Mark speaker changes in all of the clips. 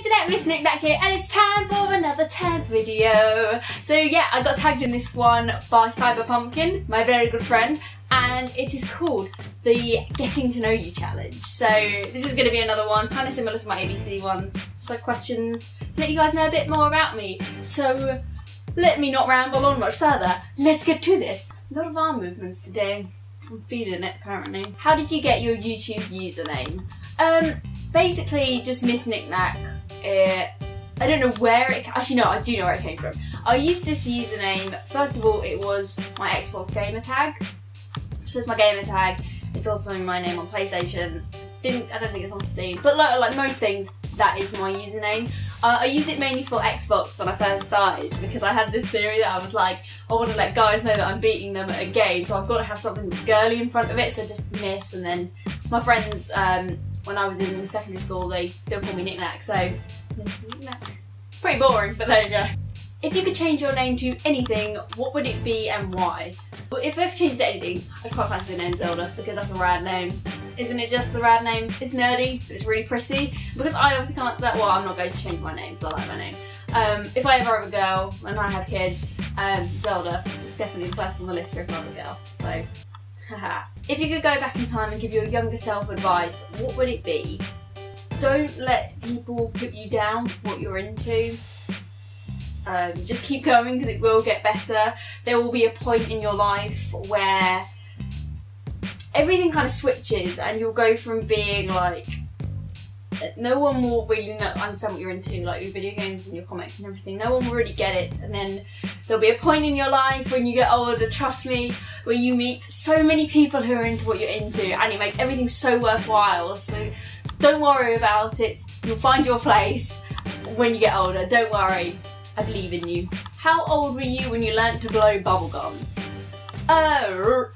Speaker 1: Internet, MissNikNak here, and it's time for another tag video. So yeah, I got tagged in this one by Cyberpumpkin, my very good friend, and it is called the Getting to Know You Challenge. So this is going to be another one, kind of similar to my ABC one, just like questions to let you guys know a bit more about me. So let me not ramble on much further, let's get to this. A lot of arm movements today. I'm feeling it apparently. How did you get your YouTube username? Basically just MissNikNak. I don't know where it, actually no, I do know where it came from. I used this username, first of all it was my Xbox gamer tag. So it's my gamer tag, it's also my name on PlayStation. I don't think it's on Steam, but like most things, that is my username. I used it mainly for Xbox when I first started because I had this theory that I was like, I want to let guys know that I'm beating them at a game, so I've got to have something that's girly in front of it, so just Miss, and then my friends, when I was in secondary school, they still call me Knick-Knack, so MissNikNak. Pretty boring, but there you go. If you could change your name to anything, what would it be and why? Well, if I could change it to anything, I'd quite fancy the name Zelda, because that's a rad name. Isn't it just the rad name? It's nerdy, but it's really pretty. Because I obviously can't say, well, I'm not going to change my name, because I like my name. If I ever have a girl, and I have kids, Zelda is definitely the first on the list for if I have a girl, so haha. If you could go back in time and give your younger self advice, what would it be? Don't let people put you down for what you're into. Just keep going because it will get better. There will be a point in your life where everything kind of switches and you'll go from being like, no one will really understand what you're into, like your video games and your comics and everything. No one will really get it, and then there'll be a point in your life when you get older, trust me, where you meet so many people who are into what you're into and it makes everything so worthwhile. So don't worry about it. You'll find your place when you get older. Don't worry. I believe in you. How old were you when you learnt to blow bubblegum? Oh,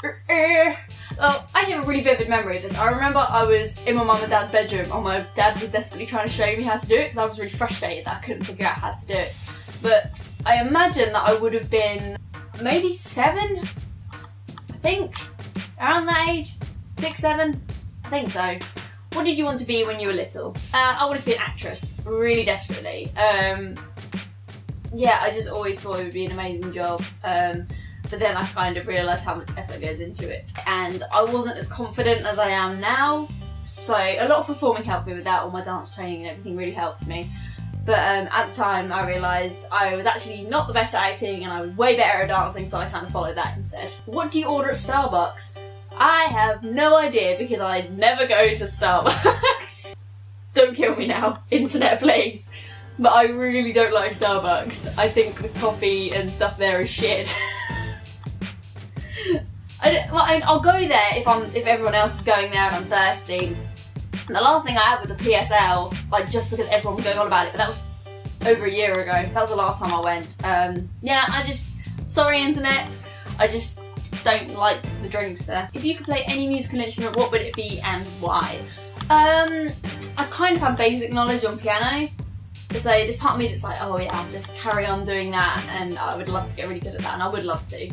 Speaker 1: I actually have a really vivid memory of this. I remember I was in my mum and dad's bedroom and my dad was desperately trying to show me how to do it because I was really frustrated that I couldn't figure out how to do it. But I imagine that I would have been maybe 7, I think, around that age, 6, 7, I think so. What did you want to be when you were little? I wanted to be an actress, really desperately. Yeah, I just always thought it would be an amazing job, but then I kind of realised how much effort goes into it, and I wasn't as confident as I am now, so a lot of performing helped me with that, all my dance training and everything really helped me, but at the time I realised I was actually not the best at acting and I was way better at dancing, so I kind of followed that instead. What do you order at Starbucks? I have no idea because I never go to Starbucks. Don't kill me now, internet please. But I really don't like Starbucks. I think the coffee and stuff there is shit. I'll go there if everyone else is going there and I'm thirsty. And the last thing I had was a PSL, like just because everyone was going on about it, but that was over a year ago. That was the last time I went. Yeah, sorry internet, I just don't like the drinks there. If you could play any musical instrument, what would it be and why? I kind of have basic knowledge on piano. So there's part of me that's like, oh yeah, I'll just carry on doing that, and I would love to get really good at that, and I would love to.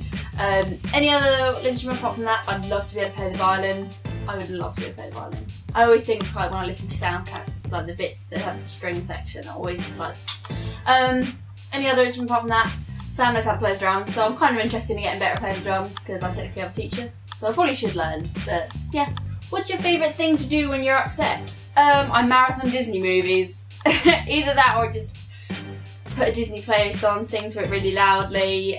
Speaker 1: Any other instrument apart from that, I'd love to be able to play the violin. I would love to be able to play the violin. I always think like when I listen to soundtracks, like the bits that have the string section, I always just like. Any other instrument apart from that, Sam knows how to play the drums, so I'm kind of interested in getting better at playing the drums because I technically have a teacher, so I probably should learn, but yeah. What's your favourite thing to do when you're upset? I marathon Disney movies. Either that or just put a Disney playlist on, sing to it really loudly.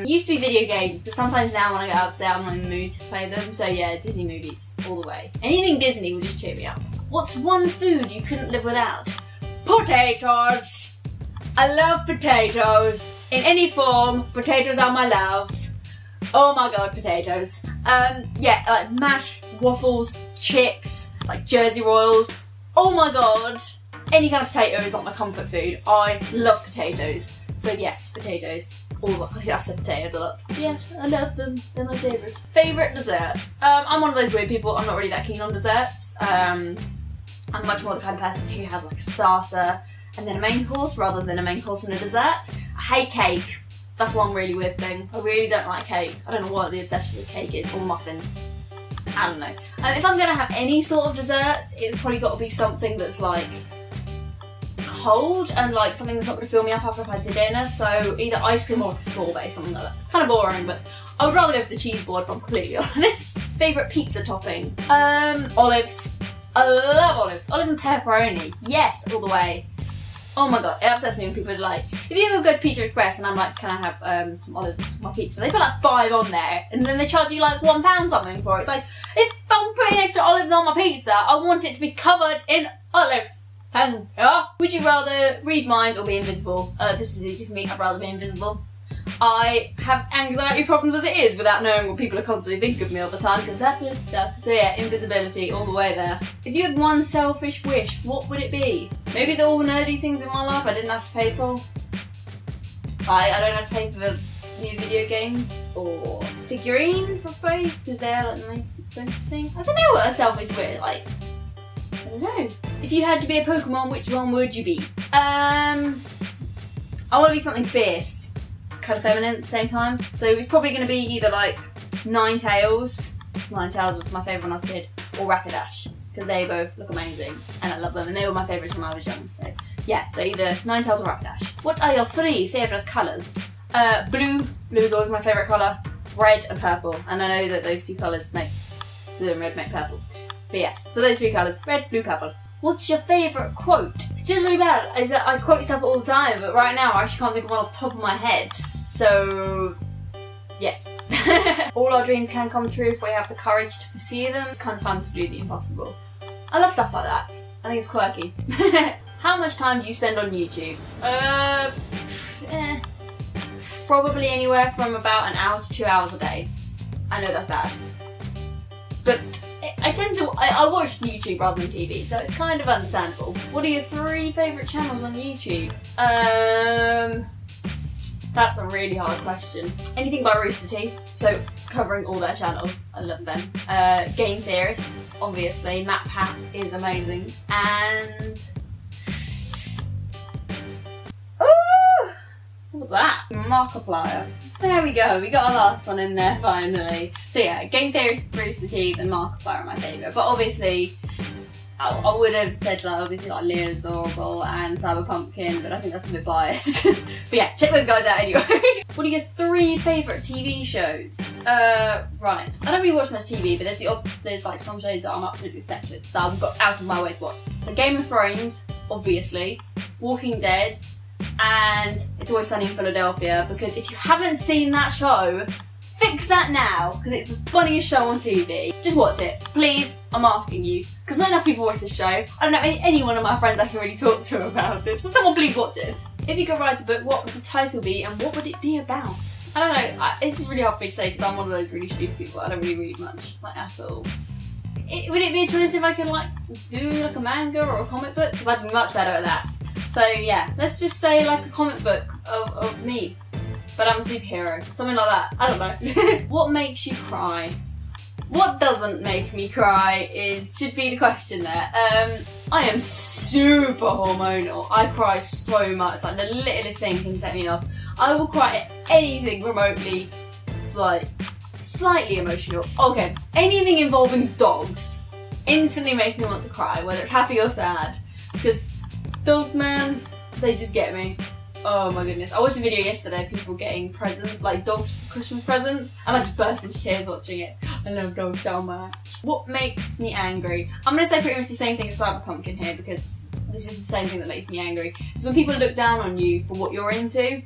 Speaker 1: Used to be video games, but sometimes now when I get upset I'm not in the mood to play them, so yeah, Disney movies all the way. Anything Disney will just cheer me up. What's one food you couldn't live without? Potatoes! I love potatoes. In any form, potatoes are my love. Oh my god, potatoes. Yeah, like mashed waffles, chips, like Jersey Royals. Oh my god. Any kind of potato is like my comfort food. I love potatoes. So yes, potatoes. I've said potatoes a lot. Yeah, I love them. They're my favourite. Favourite dessert? I'm one of those weird people. I'm not really that keen on desserts. I'm much more the kind of person who has like a starter and then a main course rather than a main course and a dessert. I hate cake. That's one really weird thing. I really don't like cake. I don't know what the obsession with cake is, or muffins. I don't know. If I'm going to have any sort of dessert, it's probably got to be something that's like cold and like something that's not going to fill me up after I've had dinner, so either ice cream or like a sorbet, something like that. Kind of boring, but I would rather go for the cheese board if I'm completely honest. Favourite pizza topping? Olives. I love olives. Olives and pepperoni. Yes, all the way. Oh my god, it upsets me when people are like, if you ever go to Pizza Express and I'm like, can I have some olives on my pizza? They put like 5 on there and then they charge you like £1 something for it. It's like, if I'm putting extra olives on my pizza, I want it to be covered in olives. Would you rather read minds or be invisible? This is easy for me, I'd rather be invisible. I have anxiety problems as it is without knowing what people are constantly thinking of me all the time because that would suck. So yeah, invisibility all the way there. If you had one selfish wish, what would it be? Maybe the all nerdy things in my life I didn't have to pay for. I don't have to pay for new video games or figurines, I suppose, because they're like the most expensive thing. I don't know what a selfish wish, like, I don't know. If you had to be a Pokemon, which one would you be? I want to be something fierce. Kind of feminine at the same time. So it's probably going to be either like Ninetales. Ninetales was my favourite when I was a kid. Or Rapidash. Because they both look amazing. And I love them. And they were my favourites when I was young. So yeah, so either Ninetales or Rapidash. What are your 3 favourite colours? Blue. Blue is always my favourite colour. Red and purple. And I know that those 2 colours make blue and red make purple. But yes, so those 3 colours. Red, blue, purple. What's your favourite quote? It's just really bad. Is that I quote stuff all the time, but right now I actually can't think of one off the top of my head. So, yes. All our dreams can come true if we have the courage to pursue them. It's kind of fun to do the impossible. I love stuff like that. I think it's quirky. How much time do you spend on YouTube? Probably anywhere from about an hour to 2 hours a day. I know that's bad. But I watch YouTube rather than TV, so it's kind of understandable. What are your 3 favourite channels on YouTube? That's a really hard question. Anything by Rooster Teeth, so covering all their channels, I love them. Game Theorist, obviously, MacPat is amazing, and... Ooh! What's that? Markiplier. There we go, we got our last one in there finally. So yeah, Game Theorist, Rooster Teeth and Markiplier are my favourite, but obviously I would have said like obviously like Leon's Orville and Cyber Pumpkin, but I think that's a bit biased. But yeah, check those guys out anyway. What are your 3 favourite TV shows? Right. I don't really watch much TV, but there's like some shows that I'm absolutely obsessed with that I've got out of my way to watch. So Game of Thrones, obviously, Walking Dead, and It's Always Sunny in Philadelphia, because if you haven't seen that show, fix that now, because it's the funniest show on TV. Just watch it, please, I'm asking you, because not enough people watch this show. I don't know any one of my friends I can really talk to about it, so someone please watch it. If you could write a book, what would the title be and what would it be about? I don't know, this is really hard for me to say because I'm one of those really stupid people. I don't really read much, like at all. Would it be a choice if I could like do like a manga or a comic book? Because I'd be much better at that. So yeah, let's just say like a comic book of me, but I'm a superhero, something like that. I don't know. What makes you cry? What doesn't make me cry should be the question there. I am super hormonal. I cry so much, like the littlest thing can set me off. I will cry at anything remotely, like, slightly emotional. Okay, anything involving dogs instantly makes me want to cry, whether it's happy or sad. Because dogs, man, they just get me. Oh my goodness. I watched a video yesterday of people getting presents, like dogs for Christmas presents, and I just burst into tears watching it. I love dogs so much. What makes me angry? I'm going to say pretty much the same thing as Cyber Pumpkin here, because this is the same thing that makes me angry. It's when people look down on you for what you're into,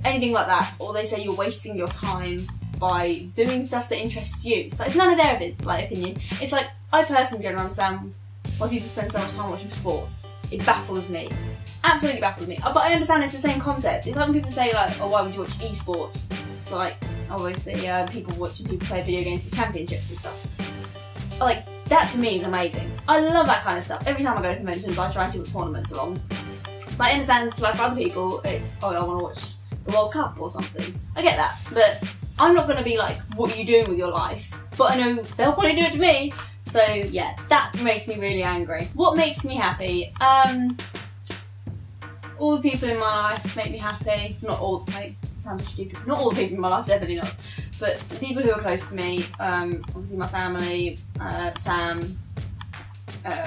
Speaker 1: anything like that, or they say you're wasting your time by doing stuff that interests you. So it's none of their opinion. It's like, I personally don't understand why people spend so much time watching sports. It baffles me. Absolutely baffles me. But I understand it's the same concept. It's like when people say like, oh, why would you watch esports? Like, obviously, people play video games for championships and stuff. Like, that to me is amazing. I love that kind of stuff. Every time I go to conventions, I try and see what tournaments are on. But I understand, like, for other people, it's, oh, I want to watch the World Cup or something. I get that, but I'm not going to be like, what are you doing with your life? But I know they'll probably do it to me. So yeah, that makes me really angry. What makes me happy? All the people in my life make me happy. Not all, like, sounds stupid. Not all the people in my life, definitely not. But the people who are close to me, obviously my family, Sam,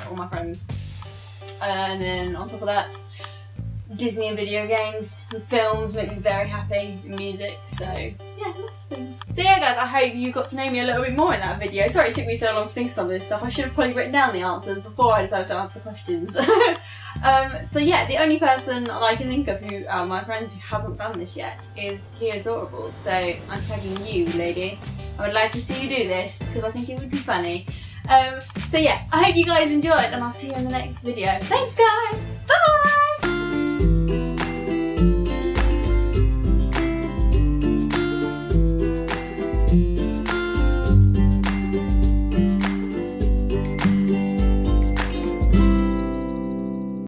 Speaker 1: all my friends. and then on top of that, Disney and video games and films make me very happy, and music, so yeah, lots of things. So yeah guys, I hope you got to know me a little bit more in that video. Sorry it took me so long to think of some of this stuff. I should have probably written down the answers before I decided to answer the questions. So yeah, the only person that I can think of who out of my friends who hasn't done this yet is Adorable. So I'm tagging you, lady. I would like to see you do this because I think it would be funny. So yeah, I hope you guys enjoyed and I'll see you in the next video. Thanks guys, bye!